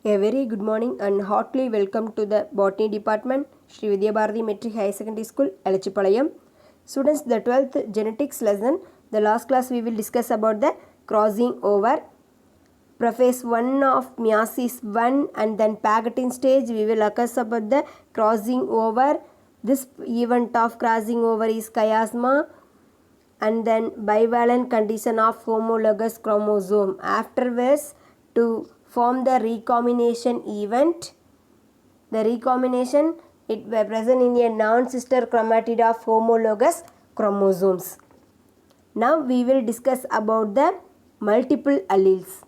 A very good morning and heartily welcome to the Botany Department, Sri Vidya Bharati Metric Higher Secondary School, Alachipalayam. Students, the 12th genetics lesson, the last class we will discuss about the crossing over. Preface 1 of meiosis 1 and then Pagottin stage, we will discuss about the crossing over. This event of crossing over is chiasma and then bivalent condition of homologous chromosome. Afterwards, to form the recombination event, the recombination it were present in a non-sister chromatid of homologous chromosomes. Now we will discuss about the multiple alleles.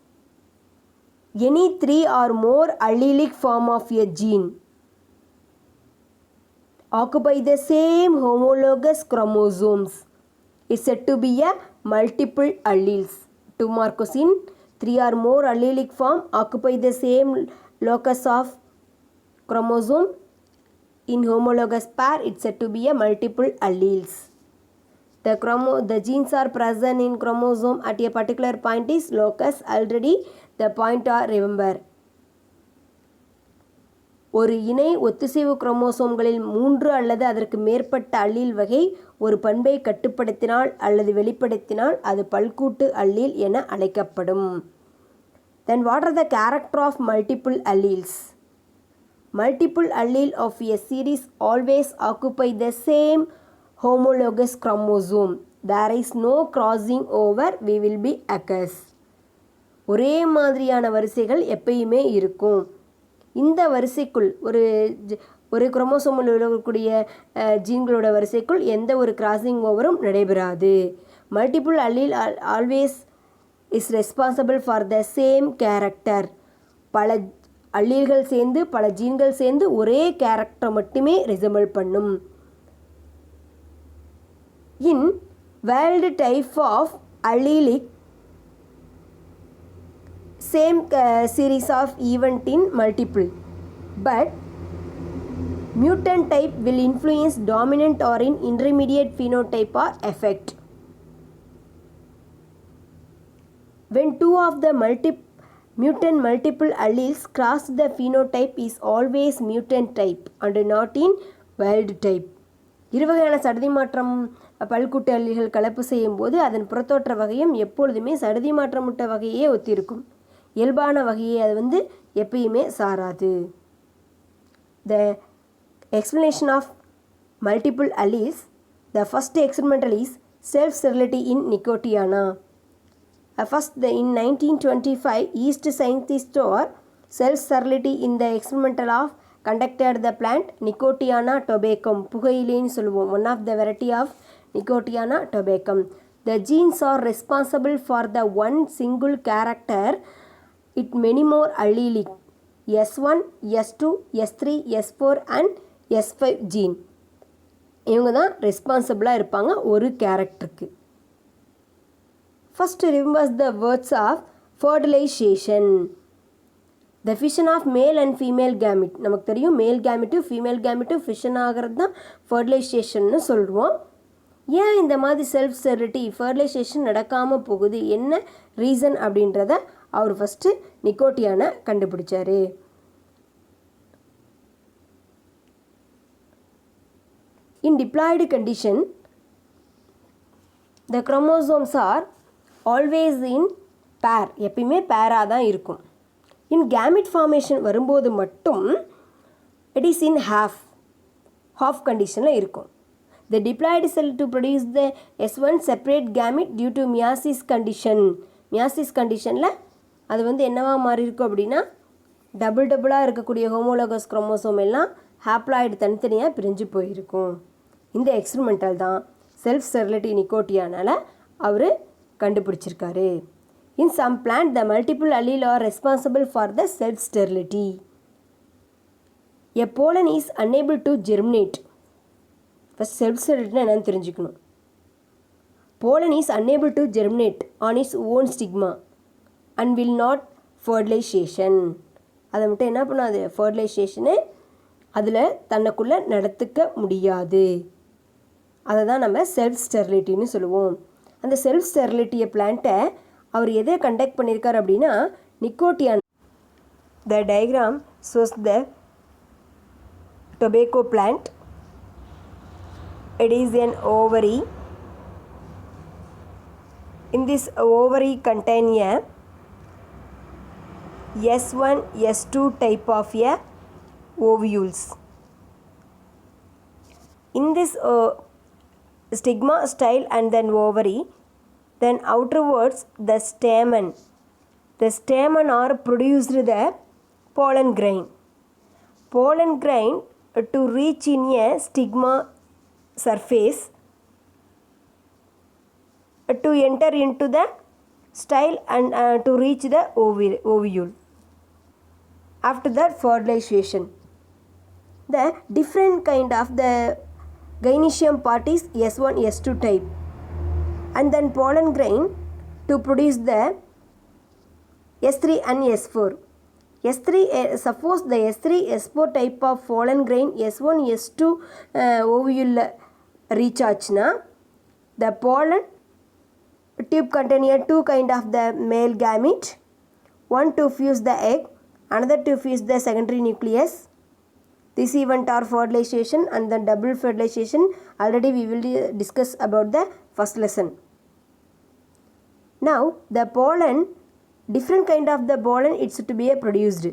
Any three or more allelic form of a gene occupy the same homologous chromosomes. It's said to be a multiple alleles. 2 more question. 3 or more allelic form occupy the same locus of chromosome in homologous pair. It's said to be a multiple alleles. The genes are present in chromosome at a particular point is locus. Already the point are remember. ஒரு இணை ஒத்திசைவு குரோமோசோம்களில் 3 அல்லது அதற்கு மேற்பட்ட allele வகை ஒரு பண்பை கட்டுப்படுத்தினால் அல்லது வெளிப்படுத்தினால் அது பல்கூட்டு அல்லீல் என அழைக்கப்படும். Then what are the character of multiple alleles? Multiple allele of a series always occupy the same homologous chromosome. There is no crossing over we will be occurs. ஒரே மாதிரியான வரிசைகள் எப்பயுமே இருக்கும். இந்த வரிசைக்குள் ஒரு குரோமோசோமில் இருக்கக்கூடிய ஜீன்களோட வரிசைக்குள் எந்த ஒரு கிராசிங் ஓவரும் நடைபெறாது. Multiple allele always is responsible for the same character. பல அல்லீல்கள் சேர்ந்து பல ஜீன்கள் சேர்ந்து ஒரே கேரக்டரை மட்டுமே ரிசம்பிள் பண்ணும். In wild type of allelic same series of event in multiple, but mutant type will influence dominant or in intermediate phenotype or effect. When two of the mutant multiple alleles cross, the phenotype is always mutant type and not in wild type. இருவகையான சடுதி மாற்றம் பல்கூட்டு அல்லீல்கள் கலப்பு செய்யும் போது அதன் புறத்தோற்ற வகையும் எப்பொழுதுமே சடுதி மாற்றமுட்ட வகையே ஒத்திருக்கும். இயல்பான வகையை அது எப்பயுமே சாராது. The explanation of multiple alleles, the first experimental is self-sterility in Nicotiana. In 1925, East scientists saw self-sterility in the experimental of conducted the plant Nicotiana tabacum. புகையிலைன்னு சொல்லுவோம். One of the variety of Nicotiana tabacum. The genes are responsible for the one single character. It many more allelic S1, S2, S3, S4 and S5 gene. இவங்க தான் ரெஸ்பான்சிபிளாக இருப்பாங்க ஒரு கேரக்டருக்கு. First remember the words of fertilization. The fission of male and female gamete. நமக்கு தெரியும் மேல் கேமெட்டும் female கேமெட்டும் fission ஆகிறது தான் ஃபர்டிலைசேஷன்னு சொல்லுவோம். ஏன் இந்த மாதிரி செல்ஃப் ஸ்டெரிலிட்டி ஃபர்டிலைசேஷன் நடக்காமல் போகுது, என்ன ரீசன் அப்படின்றத அவர் ஃபஸ்ட்டு நிக்கோட்டியானை கண்டுபிடிச்சார். In diploid condition, the chromosomes are always in pair. எப்பயுமே பேராக தான் இருக்கும். In gamete formation வரும்போது மட்டும் it is in half conditionல இருக்கும். The diploid cell to produce the S1 separate gamete due to meiosis condition. meiosis conditionல அது என்னவா மாறி இருக்கும் அப்படின்னா டபுளாக இருக்கக்கூடிய ஹோமோலோகஸ் குரோமோசோம் எல்லாம் ஹாப்ளாய்டு தனித்தனியாக பிரிஞ்சு போயிருக்கும். இந்த எக்ஸ்பெரிமெண்டல் தான் செல்ஃப் ஸ்டெரிலிட்டி நிக்கோட்டியானால் அவர் கண்டுபிடிச்சிருக்காரு. In some plant, the multiple allele are responsible for the self-sterility. A pollen is unable to germinate. First, self-sterility என்னன்னு தெரிஞ்சுக்கணும். Pollen is unable to germinate on its own stigma and will not fertilization. அதை மட்டும் என்ன பண்ணாது, ஃபர்டிலைசேஷனு அதில் தன்னைக்குள்ளே நடத்துக்க முடியாது. அதை தான் நம்ம செல்ஃப் ஸ்டெரிலிட்டின்னு சொல்லுவோம். அந்த செல்ஃப் ஸ்டெரிலிட்டியை பிளான்ட்டை அவர் எதை கண்டக்ட் பண்ணியிருக்கார் அப்படின்னா நிக்கோட்டியான். The diagram shows the tobacco plant. It is an ovary. In this ovary contain a S1, S2 type of a ovules. In this stigma, style and then ovary, then outerwards the stamen. The stamen are produced the pollen grain. Pollen grain to reach in a stigma surface to enter into the style and to reach the ovule. After that, fertilization. The different kind of the gynoecium part is S1, S2 type, and then pollen grain to produce the S3 and S4. S3, suppose the S3, S4 type of pollen grain S1, S2 ovule reach ஆச்சுன்னா, the pollen tube contain two kind of the male gamete, one to fuse the egg, another to fuse the secondary nucleus. This event are fertilization and then double fertilization. Already we will discuss about the first lesson. Now the pollen, different kind of the pollen it's to be produced.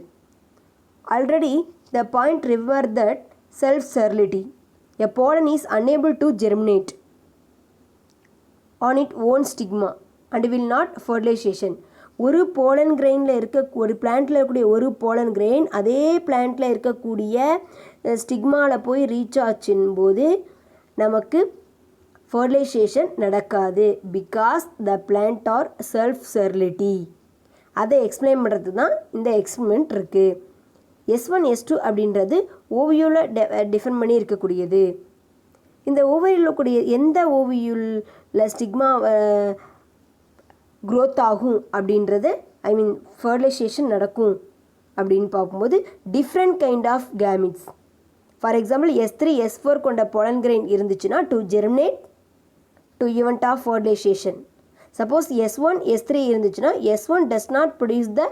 Already the point remember that self-sterility. A pollen is unable to germinate on its own stigma and will not fertilization. ஒரு pollen கிரெயினில் இருக்க ஒரு பிளான்ட்டில் இருக்கக்கூடிய ஒரு pollen grain அதே பிளான்ட்டில் இருக்கக்கூடிய ஸ்டிக்மாவில் போய் reach ஆச்சுன் போது நமக்கு ஃபர்டிலைசேஷன் நடக்காது. Because the plant are self sterility. அதை எக்ஸ்பிளைன் பண்ணுறது தான் இந்த எக்ஸ்பெரிமெண்ட் இருக்குது. S1, S2 அப்படின்றது ஓவியூவில் டிஃபைன் பண்ணி இருக்கக்கூடியது. இந்த ஓவியூவில் இருக்கக்கூடிய எந்த ஓவியூலில் ஸ்டிக்மா க்ரோத் ஆகும் அப்படின்றது ஃபர்டிலைசேஷன் நடக்கும் அப்படின்னு பார்க்கும்போது different kind of gametes. For example S3, S4 கொண்ட pollen grain இருந்துச்சுன்னா to germinate to event of fertilization. Suppose S1, S3 இருந்துச்சுன்னா S1 does not produce the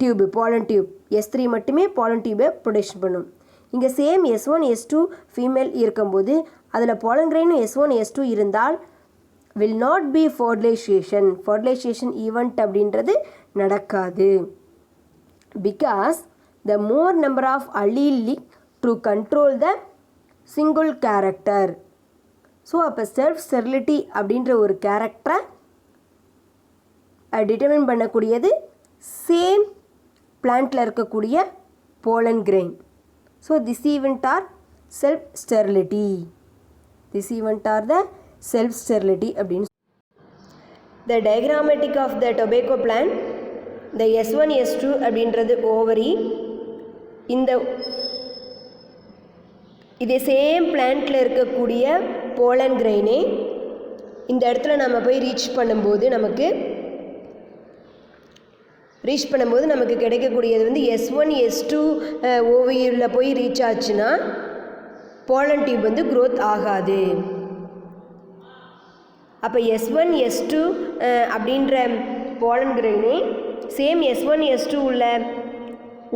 tube, pollen tube. S3 மட்டுமே pollen டியூபை ப்ரொடக்ஷன் பண்ணும். இங்கே சேம் S1, S2 ஃபீமேல் இருக்கும்போது அதில் pollen grain S1, S2 இருந்தால் will not be fertilization. Fertilization event அப்படின்றது நடக்காது. Because the more number of allele to control the single character. So அப்போ செல்ஃப் ஸ்டெரிலிட்டி அப்படின்ற ஒரு கேரக்டரை டிட்டர்மின் பண்ணக்கூடியது சேம் பிளான்ட்டில் இருக்கக்கூடிய pollen grain. So this event are self sterility. This event are the self sterility அப்படின்னு. The diagrammatic of the tobacco plant, the S1, S2 அப்படின்றது ovary. இந்த இதே சேம் பிளான்ட்டில் இருக்கக்கூடிய போலன் கிரெயினே இந்த இடத்துல நம்ம போய் ரீச் பண்ணும்போது நமக்கு கிடைக்கக்கூடியது வந்து S1, S2 ஓவியில் போய் ரீச் ஆச்சுன்னா போலன் டியூப் வந்து க்ரோத் ஆகாது. அப்போ S1, S2 அப்படின்ற போலன் கிரெயினே சேம் S1, S2 உள்ள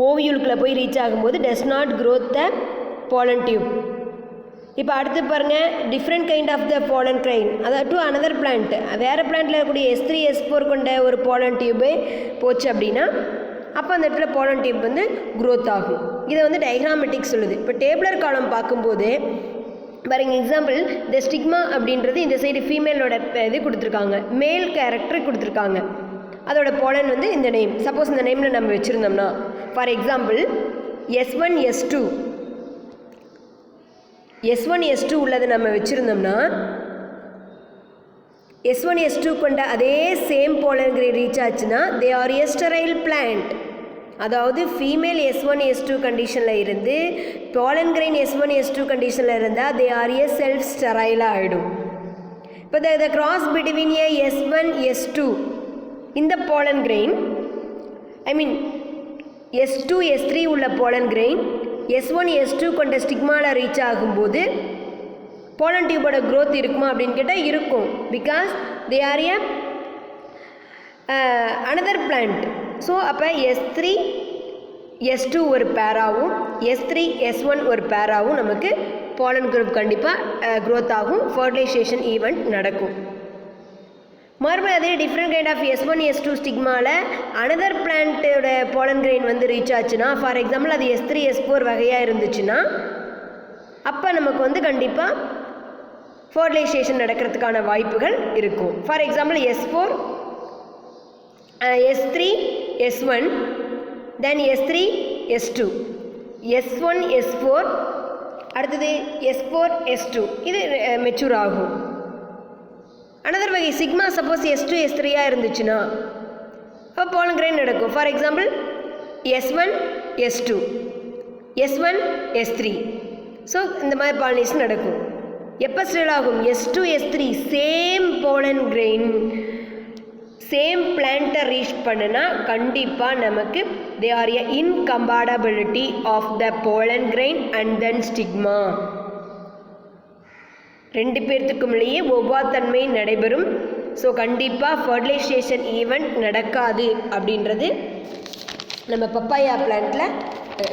ஓவியூலுக்குள்ளே போய் ரீச் ஆகும்போது does not growth the pollen tube. இப்போ அடுத்து பாருங்கள், different kind of the pollen grain, அதாவது டு அனதர் பிளான்ட், வேறு பிளான்ட்டில் இருக்கக்கூடிய S3, S4 கொண்ட ஒரு போலன் டியூபு போச்சு அப்படின்னா அப்போ அந்த இடத்துல போலன் டியூப் வந்து க்ரோத் ஆகும். இதை வந்து டயக்ராமேட்டிக் சொல்லுது. இப்போ டேபிளர் காலம் பார்க்கும்போது பாருங்க, எக்ஸாம்பிள் இந்த ஸ்டிக்மா அப்படின்றது இந்த சைடு ஃபீமேலோட இது கொடுத்துருக்காங்க, மேல் கேரக்டர் கொடுத்துருக்காங்க, அதோட போலன் வந்து இந்த நேம். சப்போஸ் இந்த நேமில் நம்ம வச்சுருந்தோம்னா ஃபார் எக்ஸாம்பிள் S1, S2 உள்ளது நம்ம வச்சுருந்தோம்னா S1, S2 கொண்ட அதே சேம் போலன் கிரெயின் ரீச் ஆச்சுன்னா தே ஆர் எ ஸ்டெரைல் பிளான்ட். அதாவது ஃபீமேல் S1, S2 கண்டிஷனில் இருந்து போலன் கிரெயின் S1, S2 கண்டிஷனில் இருந்தால் தே ஆர் எ செல்ஃப் ஸ்டெரைலாக ஆகிடும். இப்போ த கிராஸ் பிட்வீன் ஏ S1, S2 இந்த போலன் கிரெயின் S2, S3 உள்ள போலன் கிரெயின் S1, S2 கொண்ட ஸ்டிக்மாவில் ரீச் ஆகும்போது போலன் டியூபோட க்ரோத் இருக்குமா அப்படின்னு கேட்டால் இருக்கும். Because they are A another plant. So அப்போ S3 S2 ஒரு பேராகவும் S3 S1 ஒரு பேராகவும் நமக்கு பாலன் குரூப் கண்டிப்பாக க்ரோத் ஆகும், ஃபர்டிலைசேஷன் ஈவெண்ட் நடக்கும். மறுபடியும் அதே different kind of S1 S2 ஸ்டிக்மாவில் அனதர் பிளான்ட்டோட பாலன் கிரெயின் வந்து ரீச் ஆச்சுன்னா, ஃபார் எக்ஸாம்பிள் அது S3 S4 வகையாக இருந்துச்சுன்னா அப்போ நமக்கு வந்து கண்டிப்பாக ஃபர்டிலைசேஷன் நடக்கிறதுக்கான வாய்ப்புகள் இருக்கும். For example S4 S3 S1 then S3 S2 S1 S4 அடுத்தது S4 S2 இது மெச்சூர் ஆகும். அனதர் வகை சிக்மா சப்போஸ் S2 S3 இருந்துச்சுன்னா அப்போ பாலன் கிரெயின் நடக்கும். For example S1 S2 S1 S3. So இந்த மாதிரி பாலினேஷன் நடக்கும். எப்போ ஸ்டில் ஆகும்? S2 S3 same pollen grain same பிளான்ட்டை ரீச் பண்ணுனா கண்டிப்பாக நமக்கு they are a incompatibility of the pollen grain and then stigma. ரெண்டு பேர்த்துக்குள்ளேயே ஒவ்வாத்தன்மை நடைபெறும். ஸோ கண்டிப்பாக ஃபர்டிலைசேஷன் ஈவெண்ட் நடக்காது அப்படின்றது நம்ம பப்பாயா பிளான்ட்டில்,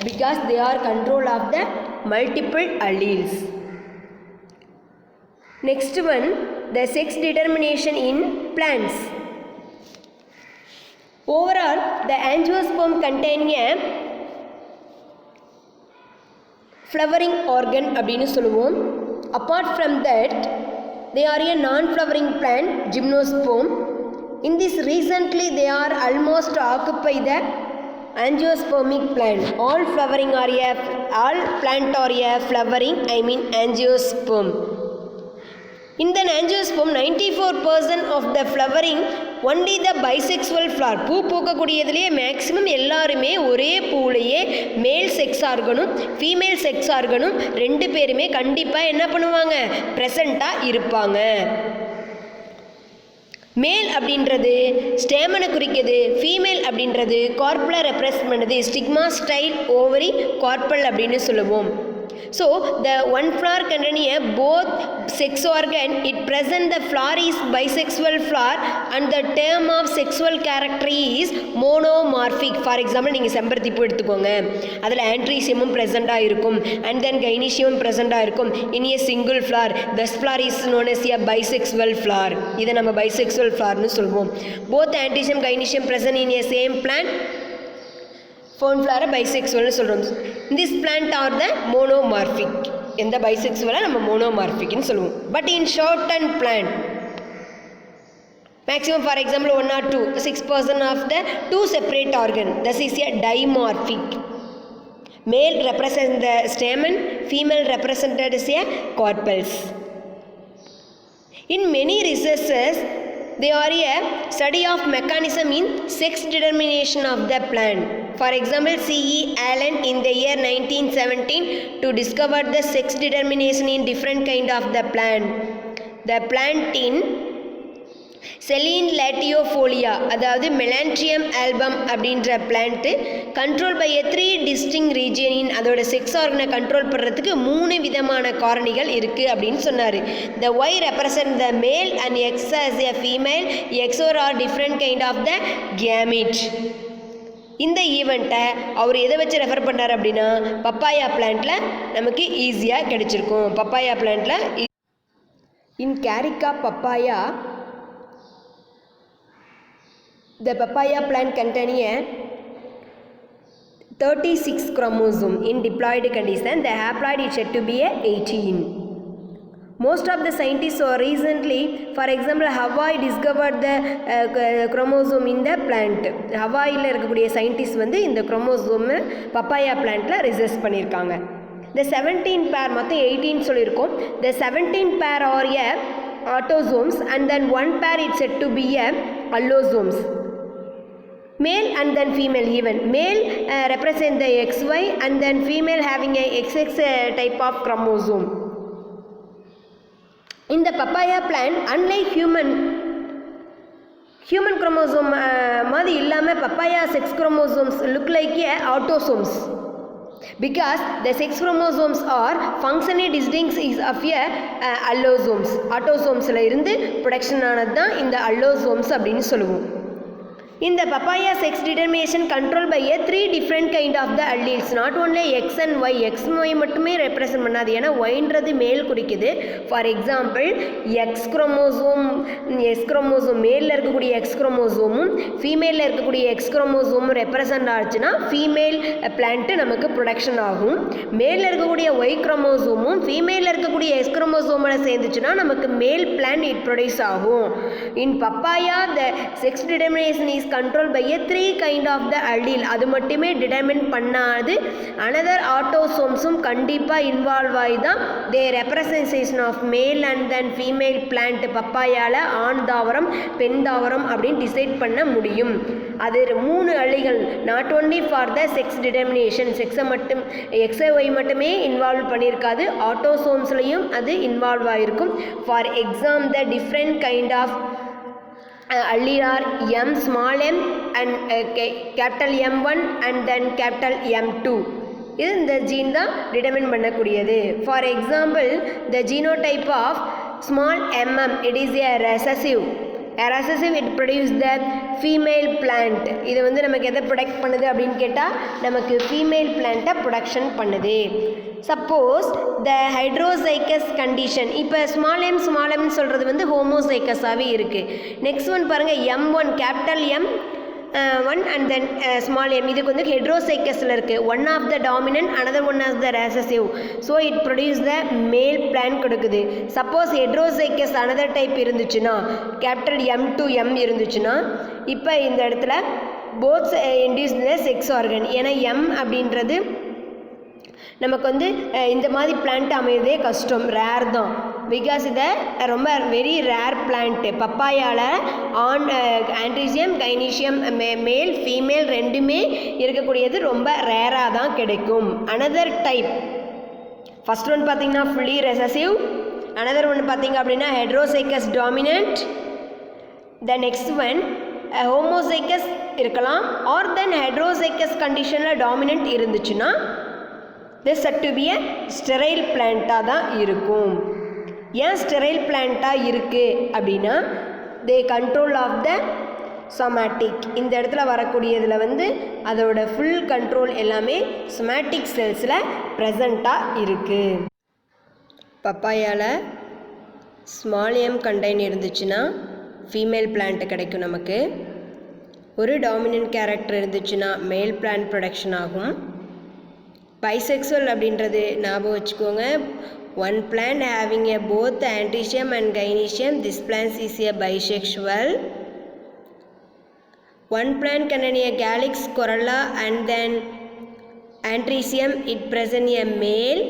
because they are control of the multiple alleles. Next one, the sex determination in plants. Overall, the angiosperm contain a flowering organ அப்படின்னு சொல்லுவோம். Apart from that, they are a non-flowering plant, gymnosperm. In this recently, they are almost occupy the angiospermic plant. All plant are a flowering, I mean angiosperm. In the angiosperm, 94% of the flowering only the bisexual flower. பூ பூக்கக்கூடியதுலேயே maximum எல்லாருமே ஒரே பூலையே மேல் sex ஆர்கனும் female sex ஆர்கனும் ரெண்டு பேருமே கண்டிப்பாக என்ன பண்ணுவாங்க? ப்ரெசண்ட்டாக இருப்பாங்க. மேல் அப்படின்றது ஸ்டேமனை குறிக்கிறது, ஃபீமேல் அப்படின்றது கார்பலை ரெப்ரசன்ட் பண்ணுது. ஸ்டிக்மா, ஸ்டைல், ஓவரி, கார்பல் அப்படின்னு சொல்லுவோம். So the one flower containing both sex organ, it present the flower is bisexual flower and the term of sexual character is monomorphic. For example, நீங்கள் செம்பருத்தி பூ எடுத்துக்கோங்க, அதில் ஆண்ட்ரீசியமும் ப்ரெசண்டாக இருக்கும் and then கைனீசியமும் ப்ரெசண்டாக இருக்கும். in a single flower, this flower is known as a bisexual flower. இதை நம்ம bisexual flowerனு சொல்வோம். both antricium gynoecium present in a same plant, ஃபோன் ஃப்ளாரை பைசெக்சுவல்னு சொல்கிறோம். This plant are the monomorphic. எந்த பைசெக்சுவலாக நம்ம மோனோமார்பிக்னு சொல்லுவோம். But in short and plant maximum for example 1 or 2 6% of the 2 separate organ, thus is a dimorphic. Male represent the stamen, female represented is a carpels. In many researches they are a study of mechanism in sex determination of the plant. For example, C.E. Allen in the year 1917 to discover the sex determination in different kind of the plant. The plant in Silene latifolia, அதாவது Melandrium album அப்படின்ற plant control by a 3 distinct ரீஜியனின் அதோட sex ஆர்கனை control பண்ணுறதுக்கு 3 விதமான காரணிகள் இருக்குது அப்படின்னு சொன்னார். The why represent the male and X as a female, X or are different kind of the gamete. இந்த ஈவெண்ட்டை அவர் எதை வச்சு ரெஃபர் பண்ணார் அப்படின்னா பப்பாயா பிளான்ட்டில் நமக்கு ஈஸியாக கிடைச்சிருக்கும். பப்பாயா பிளான்ட்டில் in Carica papaya, the papaya plant containing a 36 chromosome in diploid condition. The haploid is said to be a 18. Most of the scientists are recently, for example, Hawaii discovered the chromosome in the plant. Hawaii இருக்கக்கூடிய scientist வந்து இந்த chromosome papaya பிளான்ட்டில் research பண்ணியிருக்காங்க. The 17 pair மொத்தம் 18 சொல்லியிருக்கோம். The 17 pair are a autosomes and then 1 pair is said to be a allosomes. Male and then female even. Male represent the XY and then female having a XX type of chromosome. In the papaya plant, unlike human chromosome மாதிரி இல்லாமல் papaya sex chromosomes look like a autosomes. Because the sex chromosomes are functionally distinct of a allosomes. Autosomesல இருந்து production ஆனது தான் இந்த allosomes அப்படின்னு சொல்லுவோம். In the papaya sex determination controlled by a 3 different kind of the alleles, not only X and Y. X Y மட்டுமே represent பண்ணாது, ஏன்னா ஒய்ன்றது மேல் குறிக்குது. ஃபார் எக்ஸாம்பிள் எக்ஸ் குரோமோசோம் மேலில் இருக்கக்கூடிய எக்ஸ் குரோமோசோமும் ஃபீமேலில் இருக்கக்கூடிய எக்ஸ் குரோமோசோமும் ரெப்ரசன்ட் ஆச்சுன்னா ஃபீமேல் பிளான்ட்டு நமக்கு ப்ரொடக்ஷன் ஆகும். மேலில் இருக்கக்கூடிய ஒய் குரோமோசோமும் ஃபீமேலில் இருக்கக்கூடிய எக்ஸ் குரோமோசோமோட சேர்ந்துச்சுன்னா நமக்கு மேல் பிளான்ட் இட் ப்ரொடியூஸ் ஆகும். In papaya the sex determination is controlled by a 3 kind of the allele. அது மட்டுமே டிட்டர்மின் பண்ணாது, another ஆட்டோசோம்ஸும் கண்டிப்பாக இன்வால்வ் ஆகி தான் they representation of male and then female plant பப்பாயால ஆண் தாவரம் பெண் தாவரம் அப்படின்னு டிசைட் பண்ண முடியும். அது 3 அள்ளிகள், not only for the sex determination, செக்ஸை மட்டும் XY மட்டுமே இன்வால்வ் பண்ணியிருக்காது, ஆட்டோசோம்ஸ்லையும் அது இன்வால்வ் ஆகிருக்கும். For exam the different kind of allele are M small m and capital M1 and then capital M2. இது இந்த ஜீன் தான் டிட்டர்மின் பண்ணக்கூடியது. For example the genotype of small mm, இட் இஸ் a recessive it produce the female plant. இது வந்து நமக்கு எதை ப்ரொடக்ட் பண்ணுது அப்படின்னு கேட்டால் நமக்கு ஃபீமேல் பிளான்ட்டை ப்ரொடக்ஷன் பண்ணுது. சப்போஸ் த ஹைட்ரோசைக்கஸ் கண்டிஷன், இப்போ ஸ்மால் எம்னு சொல்கிறது வந்து ஹோமோசைக்கஸாகவே இருக்குது. நெக்ஸ்ட் ஒன் பாருங்கள், M1 capital M 1 and then small m, இதுக்கு வந்து ஹெட்ரோசைக்கஸில் இருக்குது. One of the dominant, another one of the recessive, so it produce the male plant கொடுக்குது. சப்போஸ் ஹெட்ரோசைக்கஸ் அனதர் டைப் இருந்துச்சுன்னா, கேபிட்டல் M2 M இருந்துச்சுன்னா, இப்போ இந்த இடத்துல both induce the sex organ. ஏன்னா M அப்படின்றது நமக்கு வந்து இந்த மாதிரி பிளான்ட் அமையதே கஷ்டம், ரேர் தான். பிகாஸ் இதை ரொம்ப வெரி ரேர் பிளான்ட்டு. பப்பாயால் ஆண்ட்ரீசியம் கைனீசியம் மேல் ஃபீமேல் ரெண்டுமே இருக்கக்கூடியது ரொம்ப ரேராக தான் கிடைக்கும். அனதர் டைப், ஃபஸ்ட் ஒன் பார்த்திங்கன்னா ஃபுல்லி ரெசசிவ், அனதர் ஒன் பார்த்திங்க அப்படின்னா heterozygous dominant, the next one homozygous இருக்கலாம், ஆர் தென் ஹெட்ரோசைக்கஸ் கண்டிஷனில் டாமினன்ட் இருந்துச்சுன்னா this set to be a sterile plant-ஆ தான் இருக்கும். ஏன் ஸ்டெரைல் பிளான்ட்டாக இருக்குது அப்படின்னா they control of the somatic, இந்த இடத்துல வரக்கூடியதில் வந்து அதோட ஃபுல் கண்ட்ரோல் எல்லாமே சொமேட்டிக் செல்ஸில் ப்ரெசண்ட்டாக இருக்குது. பப்பாயாவில் ஸ்மால் எம் கண்டெயின் இருந்துச்சுன்னா ஃபீமேல் பிளான்ட் கிடைக்கும் நமக்கு. ஒரு டாமினன்ட் கேரக்டர் இருந்துச்சுன்னா மேல் பிளான்ட் ப்ரொடக்ஷன் ஆகும். பைசெக்சுவல் அப்படின்றது ஞாபகம் வச்சுக்கோங்க, one plant having a both androecium and gynoecium, this plant is a bisexual. One plant containing a calyx corolla and then andrecium, it present a male.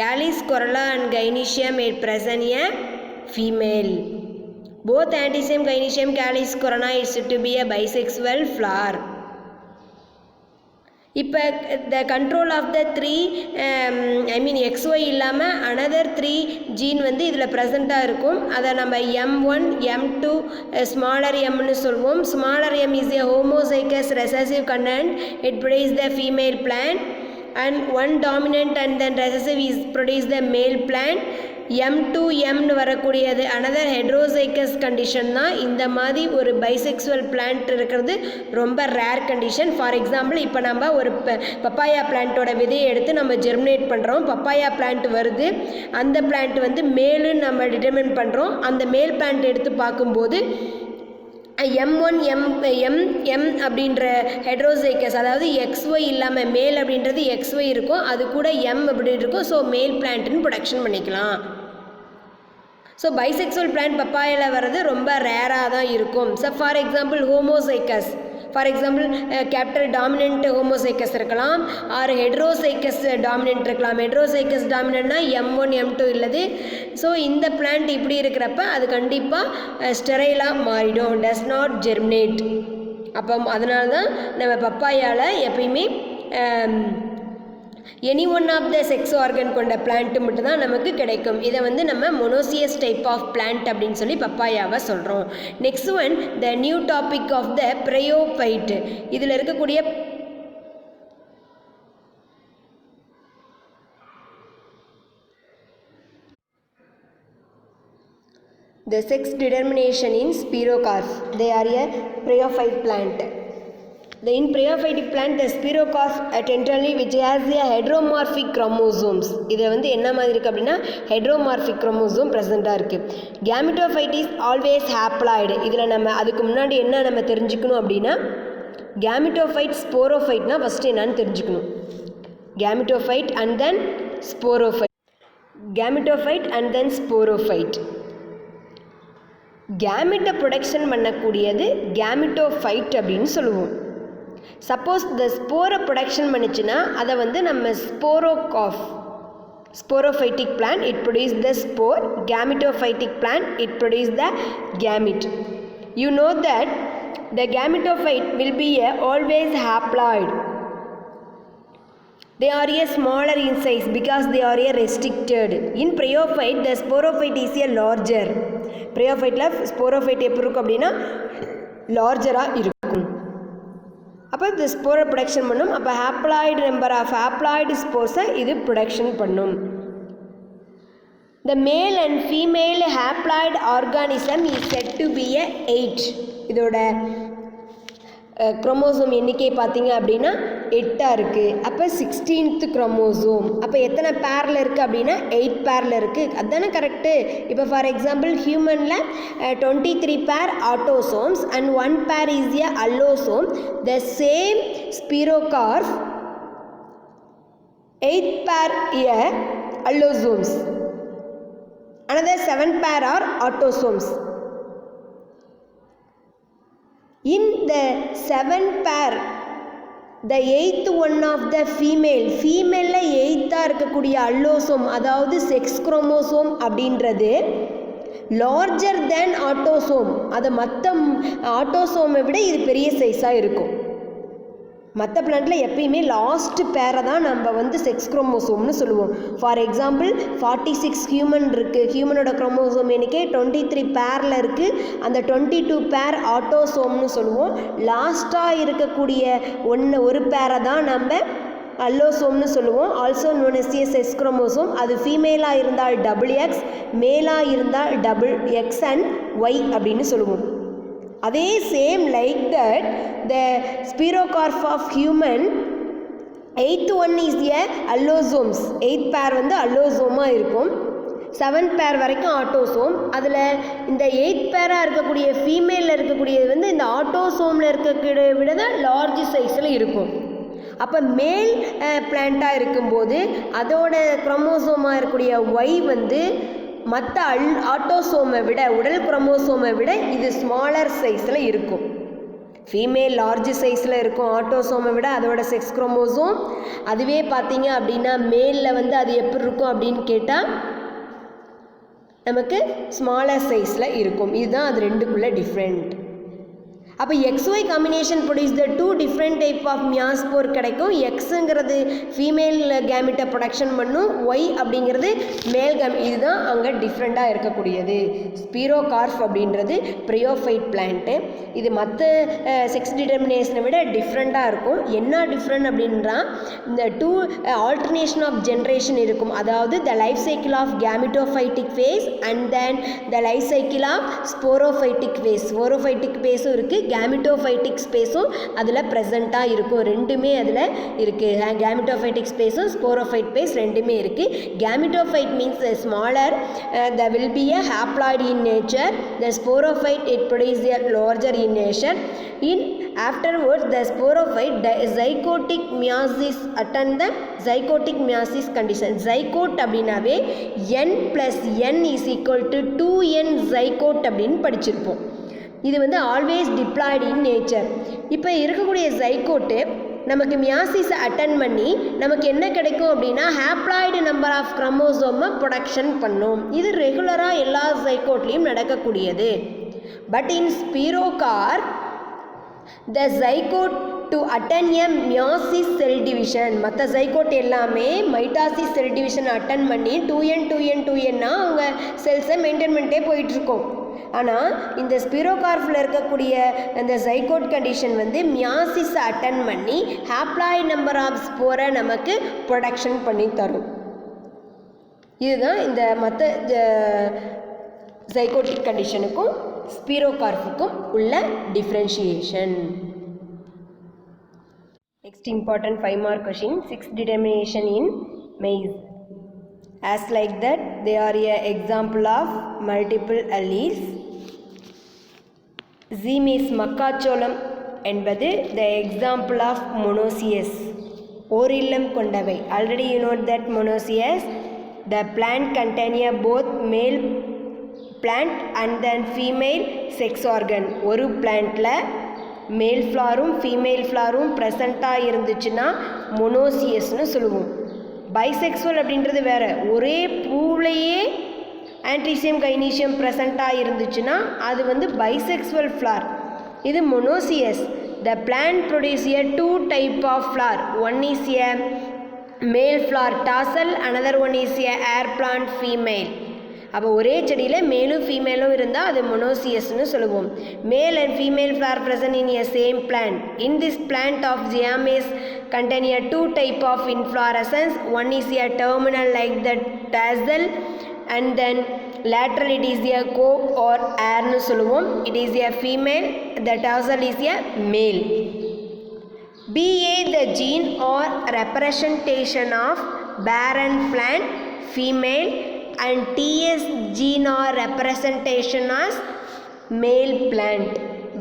Calyx corolla and gynecium, it present a female. Both andrecium, gynecium, calyx corolla is to be a bisexual flower. இப்போ the control of the 3 XY இல்லாமல் another 3 gene வந்து இதில் ப்ரெசண்ட்டாக இருக்கும். அதை நம்ம M1 M2 smaller எம்னு சொல்வோம். Smaller M is a homozygous recessive content, it produce the female plant, and one dominant and then recessive is produce the male plant. M2 Mனு வரக்கூடியது another heterozygous condition தான். இந்த மாதிரி ஒரு பைசெக்சுவல் பிளான்ட் இருக்கிறது ரொம்ப rare condition. For example இப்போ நம்ம ஒரு பப்பாயா பிளான்ட்டோட விதையை எடுத்து நம்ம ஜெர்மினேட் பண்ணுறோம், பப்பாயா பிளான்ட் வருது, அந்த பிளான்ட் வந்து மேலுன்னு நம்ம டிட்டர்மின் பண்ணுறோம். அந்த மேல் பிளான்ட் எடுத்து பார்க்கும்போது M1 M அப்படின்ற ஹெட்ரோசைக்கஸ், அதாவது XY இல்லாமல் மேல் அப்படின்றது XY இருக்கும், அது கூட M அப்படி இருக்கும். ஸோ மேல் பிளான்ட்னு ப்ரொடக்ஷன் பண்ணிக்கலாம். ஸோ பைசெக்சுவல் பிளான்ட் பப்பாயில் வர்றது ரொம்ப ரேராக தான் இருக்கும். So for example homozygous, for example capital dominant homozygous இருக்கலாம், ஆர் ஹெட்ரோசைக்கஸ் டாமினன்ட் இருக்கலாம். ஹெட்ரோசைக்கஸ் டாமினன்ட்னா M1 M2 இல்லது. ஸோ இந்த பிளான்ட் இப்படி இருக்கிறப்ப அது கண்டிப்பாக ஸ்டெரைலாக மாறிடும், டஸ் நாட் ஜெர்மினேட். அப்போ அதனால தான் நம்ம பப்பாயால் எப்பயுமே any one of the sex organ கொண்ட பிளான்ட்டு மட்டும்தான் நமக்கு கிடைக்கும். இதை வந்து நம்ம மொனோசியஸ் டைப் ஆஃப் பிளான்ட் அப்படின்னு சொல்லி பப்பாயாவை சொல்கிறோம். Next one the new topic of the bryophyte. இதில் இருக்கக்கூடிய The sex determination in spirocarp. They are a bryophyte plant. In bryophytic plant, the spirocarp tentrally which has a heteromorphic chromosomes. இதில் வந்து என்ன மாதிரி இருக்குது அப்படின்னா heteromorphic chromosome ப்ரெசண்ட்டாக இருக்குது. Gametophyte is always haploid. இதில் நம்ம அதுக்கு முன்னாடி என்ன நம்ம தெரிஞ்சுக்கணும் அப்படின்னா gametophyte sporophyteனா ஃபஸ்ட்டு என்னன்னு தெரிஞ்சுக்கணும். Gametophyte and then sporophyte. Gametophyte and then sporophyte. கேமெட்டை ப்ரொடக்ஷன் பண்ணக்கூடியது கேமெட்டோஃபைட் அப்படின்னு சொல்லுவோம். சப்போஸ் இந்த ஸ்போரை ப்ரொடக்ஷன் பண்ணிச்சுன்னா அதை வந்து நம்ம sporophytic plant it produce the spore. கேமெட்டோஃபைட்டிக் plant it produce the gamete. You know that the gametophyte will be always haploid. They are a smaller in size because they are a restricted. In bryophyte, the sporophyte is a larger. Bryophyteல sporophyte எப்படி இருக்கும் அப்படின்னா லார்ஜராக இருக்கும். அப்போ இந்த ஸ்போரை production பண்ணும். அப்போ haploid number of haploid ஸ்போர்ஸை இது production பண்ணும். The male and female haploid organism is said to be a 8. இதோட குரோமோசோம் எண்ணிக்கை பார்த்தீங்க அப்படின்னா 8 இருக்குது. அப்போ 16th குரோமோசோம். அப்போ எத்தனை பேரில் இருக்குது அப்படின்னா 8 பேரில் இருக்குது. அதுதானே கரெக்டு. இப்போ ஃபார் எக்ஸாம்பிள் ஹியூமனில் 23 பேர் ஆட்டோசோம்ஸ் அண்ட் 1 பேர் இஸ் ஏ அல்லோசோம். த சேம் ஸ்பிரோகார்ப் 8 பேர் ஏ allosomes. another 7 pair are autosomes. In the 7 pair, the 8th one of the female 8th இருக்கக்கூடிய அல்லோசோம் அதாவது செக்ஸ் குரோமோசோம் அப்படின்றது லார்ஜர் தேன் ஆட்டோசோம். அது மற்ற ஆட்டோசோமை விட இது பெரிய சைஸாக இருக்கும். மற்ற பிளான்ட்டில் எப்பயுமே லாஸ்ட் பேரை தான் நம்ம வந்து செக்ஸ் குரோமோசோம்னு சொல்லுவோம். ஃபார் எக்ஸாம்பிள் 46 ஹியூமன் இருக்குது. ஹியூமனோட குரோமோசோம் எண்ணிக்கை 23 பேரில் இருக்குது. அந்த 22 பேர் ஆட்டோசோம்னு சொல்லுவோம். லாஸ்ட்டாக இருக்கக்கூடிய ஒரு பேரை தான் நம்ம அல்லோசோம்னு சொல்லுவோம். Also known as a sex chromosome. அது ஃபீமேலாக இருந்தால் XX, மேலாக இருந்தால் XX அண்ட் Y அப்படின்னு சொல்லுவோம். அதே same like that the sporocarp of human 8th one is a allosomes. 8th pair வந்து அல்லோசோமாக இருக்கும். 7 பேர் வரைக்கும் ஆட்டோசோம். அதில் இந்த 8th பேராக இருக்கக்கூடிய ஃபீமேலில் இருக்கக்கூடியது வந்து இந்த ஆட்டோசோமில் இருக்கக்கூடிய விட தான் லார்ஜ் சைஸில் இருக்கும். அப்போ மேல் பிளான்ட்டாக இருக்கும்போது அதோட குரோமோசோமாக இருக்கக்கூடிய Y வந்து மற்ற ஆட்டோசோமை விட உடல் குரோமோசோமை விட இது ஸ்மாலர் சைஸில் இருக்கும். ஃபீமேல் லார்ஜ் சைஸில் இருக்கும் ஆட்டோசோமை விட அதோட செக்ஸ் குரோமோசோம். அதுவே பார்த்தீங்க அப்படின்னா மேலில் வந்து அது எப்படி இருக்கும் அப்படின்னு கேட்டால் நமக்கு ஸ்மாலர் சைஸில் இருக்கும். இதுதான் அது ரெண்டுக்குள்ள டிஃப்ரெண்ட். அப்போ XY combination produce the 2 different type of meiospore கிடைக்கும். எக்ஸுங்கிறது ஃபீமேல் கேமிட்டை ப்ரொடக்ஷன் பண்ணும். Y அப்படிங்கிறது மேல் இதுதான் அங்கே டிஃப்ரெண்ட்டாக இருக்கக்கூடியது. ஸ்பிரோகார்ப் அப்படின்றது ப்ரியோஃபைட் பிளான்ட்டு. இது மற்ற செக்ஸ் டிட்டர்மினேஷனை விட டிஃப்ரெண்ட்டாக இருக்கும். என்ன டிஃப்ரெண்ட் அப்படின்றா இந்த 2 ஆல்டர்னேஷன் ஆஃப் ஜென்ரேஷன் இருக்கும். அதாவது the life cycle of gametophytic phase and then the life cycle of sporophytic phase. Sporophytic ஃபேஸும் இருக்குது, கேமிட்டோஃபைட்டிக் ஸ்பேஸும் அதில் ப்ரெசண்ட்டாக இருக்கும். ரெண்டுமே அதில் இருக்குது. கேமிட்டோஃபைட்டிக் ஸ்பேஸும் ஸ்போரோஃபைட் ஃபேஸ் ரெண்டுமே இருக்குது. Gametophyte means smaller, there will be a haploid in nature. The sporophyte it produces a larger in nature. In afterwards the sporophyte zygotic meiosis attend the zygotic meiosis condition. zygote அப்படினாவே n plus n is equal to 2n zygote அப்படின்னு படிச்சிருப்போம். இது வந்து always diploid in nature. இப்போ இருக்கக்கூடிய ஜைகோட்டு நமக்கு மியாசிஸை attend பண்ணி நமக்கு என்ன கிடைக்கும் அப்படின்னா ஹாப்ளாய்டு நம்பர் ஆஃப் குரோமோசோமை ப்ரொடக்ஷன் பண்ணும். இது ரெகுலராக எல்லா ஜைகோட்லேயும் நடக்கக்கூடியது. But in sporocarp the zygote to attain a meiosis cell division. மற்ற ஜைகோட் எல்லாமே மைட்டாசிஸ் செல் டிவிஷன் அட்டன் பண்ணி 2n அவங்க செல்ஸை மெயின்டைன் பண்ணிட்டே போயிட்டுருக்கோம். ஆனால் இந்த ஸ்பிரோகார்ப்பில் இருக்கக்கூடிய அந்த ஜைகோட் கண்டிஷன் வந்து மியாசிஸை அட்டன் பண்ணி ஹாப்ளாய்டு நம்பர் ஆஃப் ஸ்போரை நமக்கு ப்ரொடக்ஷன் பண்ணி தரும். இதுதான் இந்த மற்ற ஜைகோட்டிக் கண்டிஷனுக்கும் ஸ்பீரோகார்ப்புக்கும் உள்ள differentiation. Next important 5 mark question, 6 determination in maize. As like that, they are a example of multiple alleles. Z means மக்காச்சோளம் என்பது the example of monoecious, ஓரில்லம் கொண்டவை. Already you know that monoecious, the plant contain both male plant and then female sex organ. ஒரு பிளான்ட்ல மேல் ஃப்ளாரும் female ஃப்ளாரும் ப்ரெசண்ட்டாக இருந்துச்சுன்னா மொனோசியஸ்னு சொல்லுவோம். Bisexual அப்படின்றது வேறு, ஒரே பூவிலேயே ஆன்ட்ரீசியம் கைனீசியம் ப்ரெசண்ட்டாக இருந்துச்சுன்னா அது வந்து பைசெக்சுவல் ஃப்ளார். இது monoecious. The plant produce a 2 type of flower. One is a male flower tassel, another one is a air plant female. அப்போ ஒரே செடியில் மேலும் ஃபீமேலும் இருந்தால் அது மொனோசியஸ்னு சொல்லுவோம். Male and female flower present in a same plant. In this plant of Zea mays contain a 2 type of inflorescence. One is a terminal like the tassel and then lateral it is a cope or air னு சொல்லுவோம். It is a female, the tassel is a male. BA the gene or representation of barren plant female and TS gene or representation as male plant.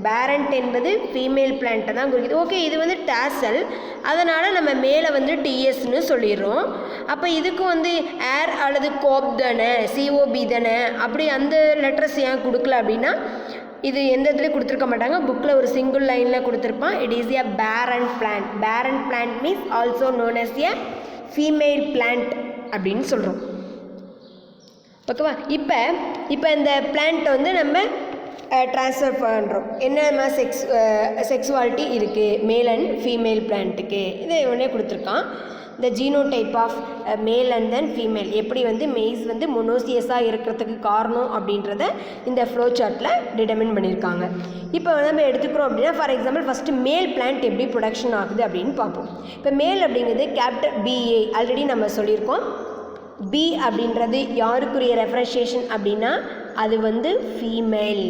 Parent என்பது female பிளான்ட்டை தான் குறிக்குது. Okay, இது வந்து dazzle, அதனால் நம்ம மேலே வந்து டிஎஸ்ன்னு சொல்லிடுறோம். அப்போ இதுக்கு வந்து ஏர் அல்லது கோப் தானே, சிஓபி தானே, அப்படி அந்த லெட்டர்ஸ் ஏன் கொடுக்கல அப்படின்னா இது எந்த இடத்துலையும் கொடுத்துருக்க மாட்டாங்க. புக்கில் ஒரு சிங்கிள் லைனில் கொடுத்துருப்பான். It is a parent plant. Parent plant means also known as a female plant அப்படின்னு சொல்கிறோம். ஓகேவா? இப்போ இந்த பிளான்ட்டை வந்து நம்ம ட்ரான்ஸ்ஃபர் பண்ணுறோம். என்னென்ன செக்ஸுவாலிட்டி இருக்குது மேல் அண்ட் ஃபீமேல் பிளான்ட்டுக்கு, இதை உடனே கொடுத்துருக்கான். The genotype of male and then female, எப்படி வந்து மெய்ஸ் வந்து மொனோசியஸாக இருக்கிறதுக்கு காரணம் அப்படின்றத இந்த ஃப்ளோ சார்ட்டில் டிட்டர்மின் பண்ணியிருக்காங்க. இப்போ நம்ம எடுத்துக்கிறோம் அப்படின்னா, ஃபார் எக்ஸாம்பிள் ஃபஸ்ட்டு மேல் பிளான்ட் எப்படி ப்ரொடக்ஷன் ஆகுது அப்படின்னு பார்ப்போம். இப்போ மேல் அப்படிங்கிறது கேபிட்டல் BA ஆல்ரெடி நம்ம சொல்லியிருக்கோம். பி அப்படின்றது யாருக்குரிய ரெஃபரன்ஷியேஷன் அப்படின்னா அது வந்து ஃபீமேல்.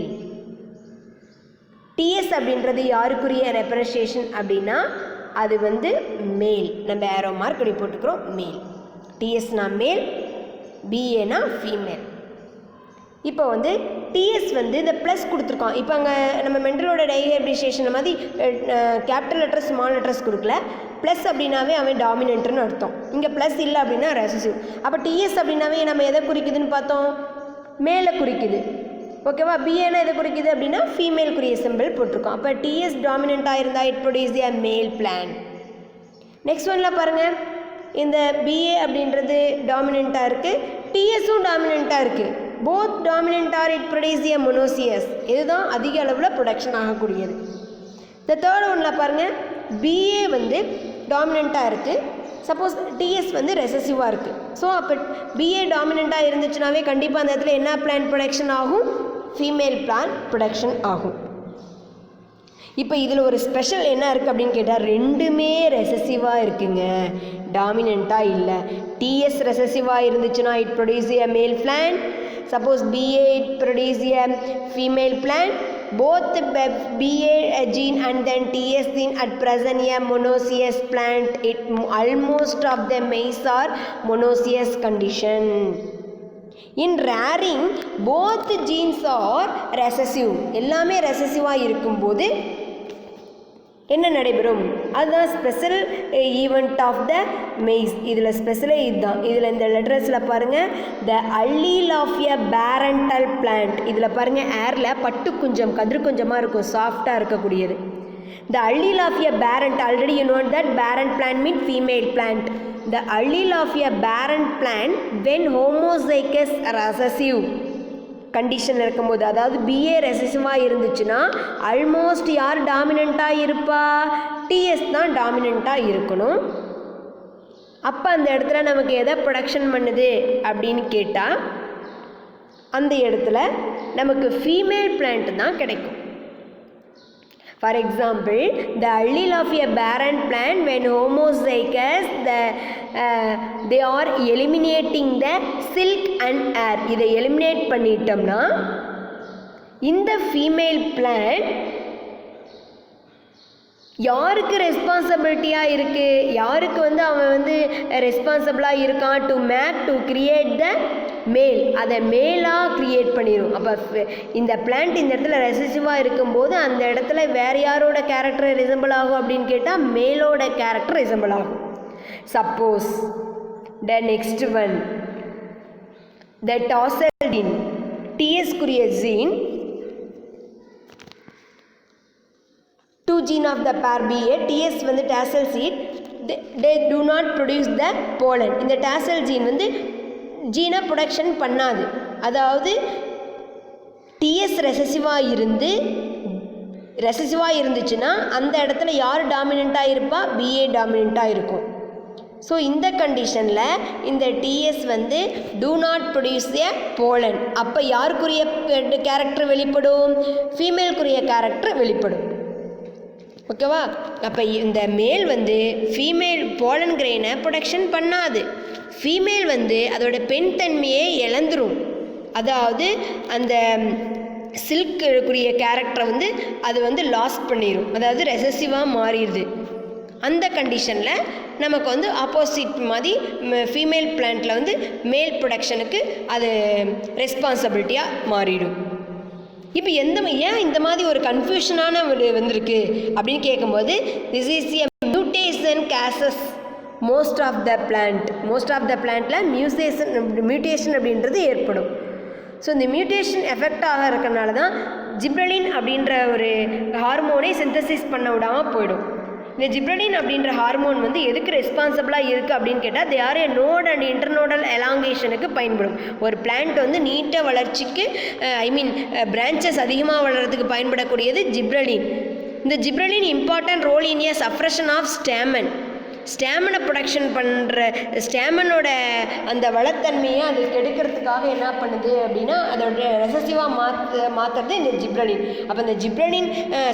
டிஎஸ் அப்படின்றது யாருக்குரிய ரெஃபரன்ஷியேஷன் அப்படின்னா அது வந்து மேல். நம்ம ஏரோ மார்க் இப்படி போட்டுக்கிறோம், மேல். டிஎஸ்னா மேல், பிஏனா ஃபீமேல். இப்போ வந்து டிஎஸ் வந்து இந்த ப்ளஸ் கொடுத்துருக்கோம். இப்போ அங்கே நம்ம மெண்டலோட டைஹைபிரிடேஷன் மாதிரி கேபிட்டல் லெட்டர்ஸ் ஸ்மால் லெட்டர்ஸ் கொடுக்கல. ப்ளஸ் அப்படின்னாவே அவன் டாமினன்ட்னு அர்த்தம். இங்கே ப்ளஸ் இல்லை அப்படின்னா ரெசசிவ். அப்போ டிஎஸ் அப்படின்னாவே நம்ம எதை குறிக்குதுன்னு பார்த்தோம், மேலே குறிக்குது. ஓகேவா? பிஏனா எதை குறிக்குது அப்படின்னா ஃபீமேலுக்குரிய சிம்பிள் போட்டிருக்கோம். அப்போ டிஎஸ் டாமினண்ட்டாக இருந்தால் it produce a male plan. Next ஒன்னில் பாருங்கள், இந்த பிஏ அப்படின்றது டாமினண்ட்டாக இருக்குது, டிஎஸும் டாமினண்ட்டாக இருக்குது. Both dominant are it produce a monoecious. இதுதான் அதிக அளவில் ப்ரொடக்ஷன் ஆகக்கூடியது. இந்த தேர்ட் ஒன்னில் பாருங்கள், பிஏ வந்து டாமினண்ட்டாக இருக்குது, சப்போஸ் டிஎஸ் வந்து ரெசசிவாக இருக்குது. ஸோ அப்போ பிஏ டாமினண்ட்டாக இருந்துச்சுனாவே கண்டிப்பாக அந்த இடத்துல என்ன பிளான் ப்ரொடக்ஷன் ஆகும், ஃபீமேல் பிளான் ப்ரொடக்ஷன் ஆகும். இப்போ இதில் ஒரு ஸ்பெஷல் என்ன இருக்குது அப்படின்னு கேட்டால், ரெண்டுமே ரெசசிவாக இருக்குங்க, டாமினண்ட்டாக இல்லை. டிஎஸ் ரெசசிவாக இருந்துச்சுன்னா it produce a male plant, suppose BA it produce a female plant. Both BA gene and then TS gene at present a monoecious plant. It almost of the maize are monoecious condition. In rearing both genes are recessive. எல்லாமே ரெசசிவாக இருக்கும்போது என்ன நடைபெறும், அதுதான் special event of the maize. இதில் ஸ்பெஷலே இதுதான். இதில் இந்த லெட்டர்ஸில் பாருங்கள், the allele of a parental plant. இதில் பாருங்கள், ஏரில் பட்டு குஞ்சம் கதிர் குஞ்சமாக இருக்கும், சாஃப்டாக இருக்கக்கூடியது. The allele of a parent, already you know that parent plant mean female plant. The allele of a parent plant when homozygous recessive கண்டிஷனில் இருக்கும்போது, அதாவது பிஏ ரெசசிவாக இருந்துச்சுன்னா ஆல்மோஸ்ட் யார் டாமினண்ட்டாக இருப்பா, டிஎஸ் தான் டாமினண்ட்டாக இருக்கணும். அப்போ அந்த இடத்துல நமக்கு எதை ப்ரொடக்ஷன் பண்ணுது அப்படின்னு கேட்டால் அந்த இடத்துல நமக்கு ஃபீமேல் பிளான்ட் தான் கிடைக்கும். For example, the allele of a barren plant when homozygous, they are eliminating the silk and air. இதை eliminate பண்ணிட்டோம்னா இந்த female plant யாருக்கு ரெஸ்பான்சிபிலிட்டியாக இருக்குது, யாருக்கு அவன் ரெஸ்பான்சிபிளாக இருக்கான் டு கிரியேட் த மேல், அதை மேலாக க்ரியேட் பண்ணிடும். அப்போ இந்த பிளான்ட் இந்த இடத்துல ரெசசிவாக இருக்கும்போது அந்த இடத்துல வேறு யாரோட கேரக்டர் ரிசம்பிள் ஆகும் அப்படின்னு கேட்டால் மேலோட கேரக்டர் ரிசம்பிள் ஆகும். Suppose the next one the tassel gene, டிஎஸ்குரிய gene 2 gene of the pair BA, TS tassel seed, they do not produce the pollen. இந்த tassel gene ஜீனை ப்ரொடக்ஷன் பண்ணாது. அதாவது டிஎஸ் ரெசசிவாக இருந்துச்சுன்னா அந்த இடத்துல யார் டாமினண்ட்டாக இருப்பா, பிஏ டாமினண்ட்டாக இருக்கும். ஸோ இந்த கண்டிஷனில் இந்த DS do not produce a pollen. அப்போ யாருக்குரிய கேரக்டர் வெளிப்படும், ஃபீமேலுக்குரிய கேரக்டர் வெளிப்படும். ஓகேவா? அப்போ இந்த மேல் ஃபீமேல் போலன் கிரெயினை ப்ரொடக்ஷன் பண்ணாது. ஃபீமேல் அதோட பெண் தன்மையை இழந்துரும். அதாவது அந்த சில்க்குரிய கேரக்டரை அது லாஸ் பண்ணிடும். அதாவது ரெசசிவாக மாறிடுது. அந்த கண்டிஷனில் நமக்கு ஆப்போசிட் மாதிரி ஃபீமேல் பிளான்ட்டில் மேல் ப்ரொடக்ஷனுக்கு அது ரெஸ்பான்சிபிலிட்டியாக மாறிடும். இப்போ ஏன் இந்த மாதிரி ஒரு கன்ஃபியூஷனான ஒரு வந்திருக்கு அப்படின்னு கேட்கும்போது, this is a mutation cases most of the பிளான்ட்டில் மியூட்டேஷன் அப்படின்றது ஏற்படும். ஸோ இந்த மியூட்டேஷன் எஃபெக்ட் இருக்கிறனால தான் ஜிப்ரலின் அப்படின்ற ஒரு ஹார்மோனை சிந்தசிஸ் பண்ண விடாமல் போயிடும். இந்த ஜிப்ரலின் அப்படின்ற ஹார்மோன் எதுக்கு ரெஸ்பான்சிபிளாக இருக்குது அப்படின்னு கேட்டால், they are a node and internodal எலாங்கேஷனுக்கு பயன்படும். ஒரு பிளான்ட் நீட்டாக வளர்ச்சிக்கு பிரான்ச்சஸ் அதிகமாக வளர்கிறதுக்கு பயன்படக்கூடியது ஜிப்ரலின். இந்த gibberellin important role in a suppression of ஸ்டாமனை ப்ரொடக்ஷன் பண்ணுற ஸ்டாமனோட அந்த வளத்தன்மையை அது கெடுக்கிறதுக்காக என்ன பண்ணுது அப்படின்னா அதோட ரெசசிவாக மாற்றுறது இந்த ஜிப்ரலின். அப்போ இந்த ஜிப்ரலின்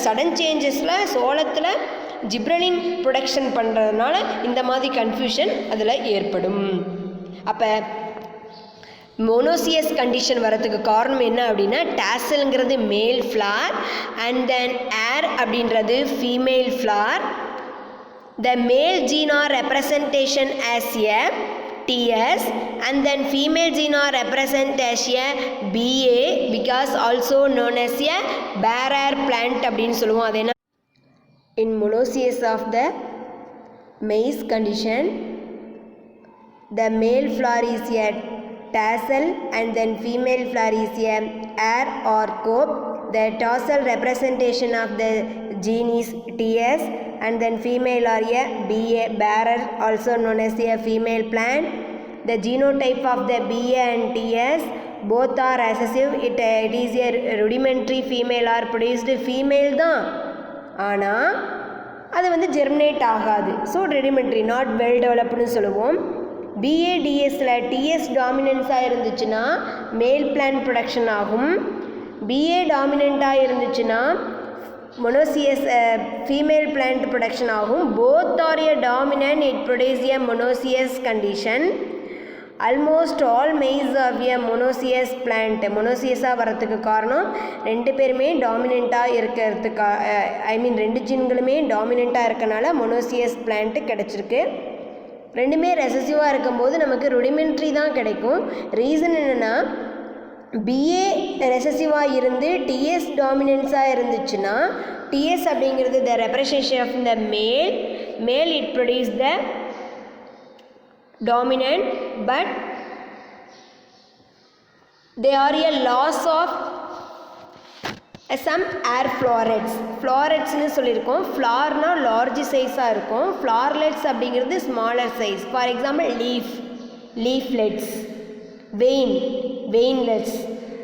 சடன் சேஞ்சஸில் சோளத்தில் ஜிப்ரலின் ப்ரொடக்ஷன் பண்ணுறதுனால இந்த மாதிரி கன்ஃபியூஷன் அதில் ஏற்படும். அப்போ மோனோசியஸ் கண்டிஷன் வரதுக்கு காரணம் என்ன அப்படின்னா, டாசல்ங்கிறது மேல் ஃப்ளார் அண்ட் தென் ஏர் அப்படின்றது female flower. The male gene or representation as a TS and then female gene or represent as a BA, because also known as a bearer plant அப்படின்னு சொல்லுவோம். அது என்ன, in monoecious of the maize condition, the male flower is a tassel and then female flower is a air or cope. The tassel representation of the gene is TS and then female or a BA, bearer, also known as a female plant. The genotype of the BA and TS both are recessive. It is a rudimentary female or produced female தான், ஆனால் அது germinate ஆகாது. So rudimentary, not well developedனு சொல்லுவோம். BADSல TS டாமினன்ஸாக இருந்துச்சுன்னா male plant production ஆகும். BA டாமினண்ட்டாக இருந்துச்சுன்னா மொனோசியஸ் ஃபீமேல் பிளான்ட் ப்ரொடக்ஷன் ஆகும். Both are a dominant, it produce a monoecious condition. Almost all maize of a monoecious plant, மொனோசியஸாக வரத்துக்கு காரணம் ரெண்டு பேருமே டாமினண்ட்டாக இருக்கிறதுக்காக, ரெண்டு ஜீன்களுமே டாமினண்ட்டாக இருக்கனால மொனோசியஸ் பிளான்ட்டு கிடச்சிருக்கு. ரெண்டுமே ரெசசிவாக இருக்கும்போது நமக்கு ருடிமெண்ட்ரி தான் கிடைக்கும். ரீசன் என்னென்னா, பிஏ ரெசசிவாக இருந்து டிஎஸ் டாமினன்ஸாக இருந்துச்சுன்னா, டிஎஸ் அப்படிங்கிறது த representation of the male it produce the dominant, but they are a loss of some ear ஃப்ளாரெட்ஸ்னு சொல்லியிருக்கோம். ஃப்ளார்னால் லார்ஜ் சைஸாக இருக்கும், ஃப்ளார்லெட்ஸ் அப்படிங்கிறது smaller size. For example leaflets, veinlets.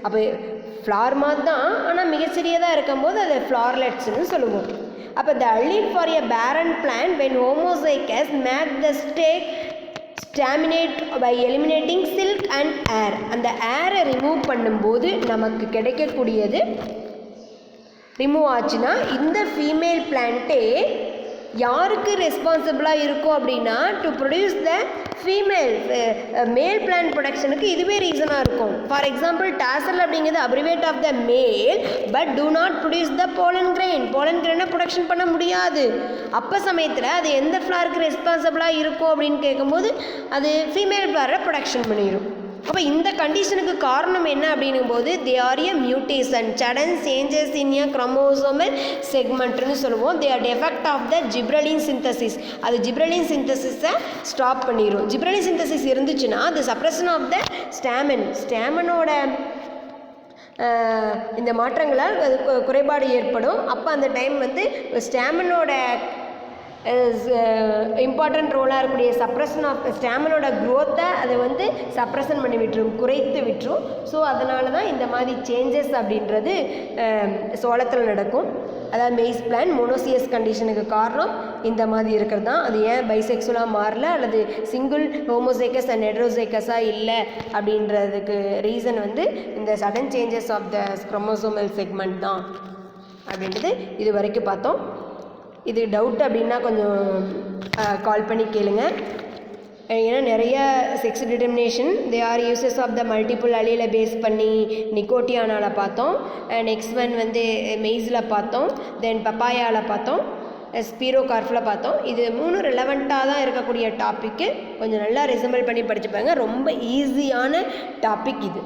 அப்போ ஃப்ளார் மாதிரி தான், ஆனால் மிகச்சிறியதாக இருக்கும்போது அதை ஃப்ளார்லெட்ஸ்னு சொல்லுவோம். அப்போ த allele for a parent plant when homozygous make the staminate by eliminating silk and ear. அந்த ஏரை ரிமூவ் பண்ணும்போது நமக்கு கிடைக்கக்கூடியது ரிமூவ் ஆச்சுன்னா இந்த ஃபீமேல் பிளான்ட்டே யாருக்கு ரெஸ்பான்சிபிளாக இருக்கும் அப்படின்னா to produce the female male plant ப்ரொடக்ஷனுக்கு இதுவே ரீசனாக இருக்கும். ஃபார் எக்ஸாம்பிள் டாசல் அப்படிங்கிறது abbreviate of the male but do not produce the pollen கிரெயினை ப்ரொடக்ஷன் பண்ண முடியாது. அப்போ சமயத்தில் அது எந்த ஃப்ளாருக்கு ரெஸ்பான்சிபிளாக இருக்கும் அப்படின்னு கேட்கும்போது அது ஃபீமேல் ஃப்ளாரை ப்ரொடக்ஷன் பண்ணிடும். அப்போ இந்த கண்டிஷனுக்கு காரணம் என்ன அப்படின்னும் போது they are a mutation sudden changes in a chromosomal செக்மெண்ட்னு சொல்லுவோம். They are defect of the gibberellin synthesis. அது ஜிப்ரலின் சிந்தசிஸை ஸ்டாப் பண்ணிடும். ஜிப்ரலின் சிந்தசிஸ் இருந்துச்சுன்னா அது சப்ரஷன் ஆஃப் த ஸ்டாமனோட இந்த மாற்றங்களால் அது குறைபாடு ஏற்படும். அப்போ அந்த டைம் வந்து ஸ்டாமனோட இம்பார்ட்டன்ட் ரோலாக இருக்கக்கூடிய சப்ரஷன் ஆஃப் ஸ்டாமனோட க்ரோத்தை அதை வந்து சப்ரஷன் பண்ணி விட்டுரும், குறைத்து விட்டுரும். ஸோ அதனால தான் இந்த மாதிரி சேஞ்சஸ் அப்படின்றது சோளத்தில் நடக்கும். அதாவது மெய்ஸ் பிளான் மோனோசியஸ் கண்டிஷனுக்கு காரணம் இந்த மாதிரி இருக்கிறது தான். அது ஏன் பைசெக்சுவலாக மாறல அல்லது சிங்கிள் ஹோமோசைக்கஸ் அண்ட் ஹெட்ரோசைக்கஸாக இல்லை அப்படின்றதுக்கு ரீசன் வந்து இந்த sudden changes of the chromosomal segment தான் அப்படின்றது இது வரைக்கும் பார்த்தோம். இது டவுட் அப்படின்னா கொஞ்சம் கால் பண்ணி கேளுங்க. ஏன்னா நிறைய sex determination they are uses of the multiple அலியில் பேஸ் பண்ணி நிக்கோட்டியானாவில் பார்த்தோம். நெக்ஸ்ட் ஒன் வந்து மெய்ஸில் பார்த்தோம். தென் பப்பாயாவில் பார்த்தோம். ஸ்பீரோகார்ஃபில் பார்த்தோம். இது 3 ரெலவெண்ட்டாக தான் இருக்கக்கூடிய டாப்பிக்கு. கொஞ்சம் நல்லா ரிசம்பிள் பண்ணி படிச்சுப்பாங்க. ரொம்ப ஈஸியான டாபிக் இது.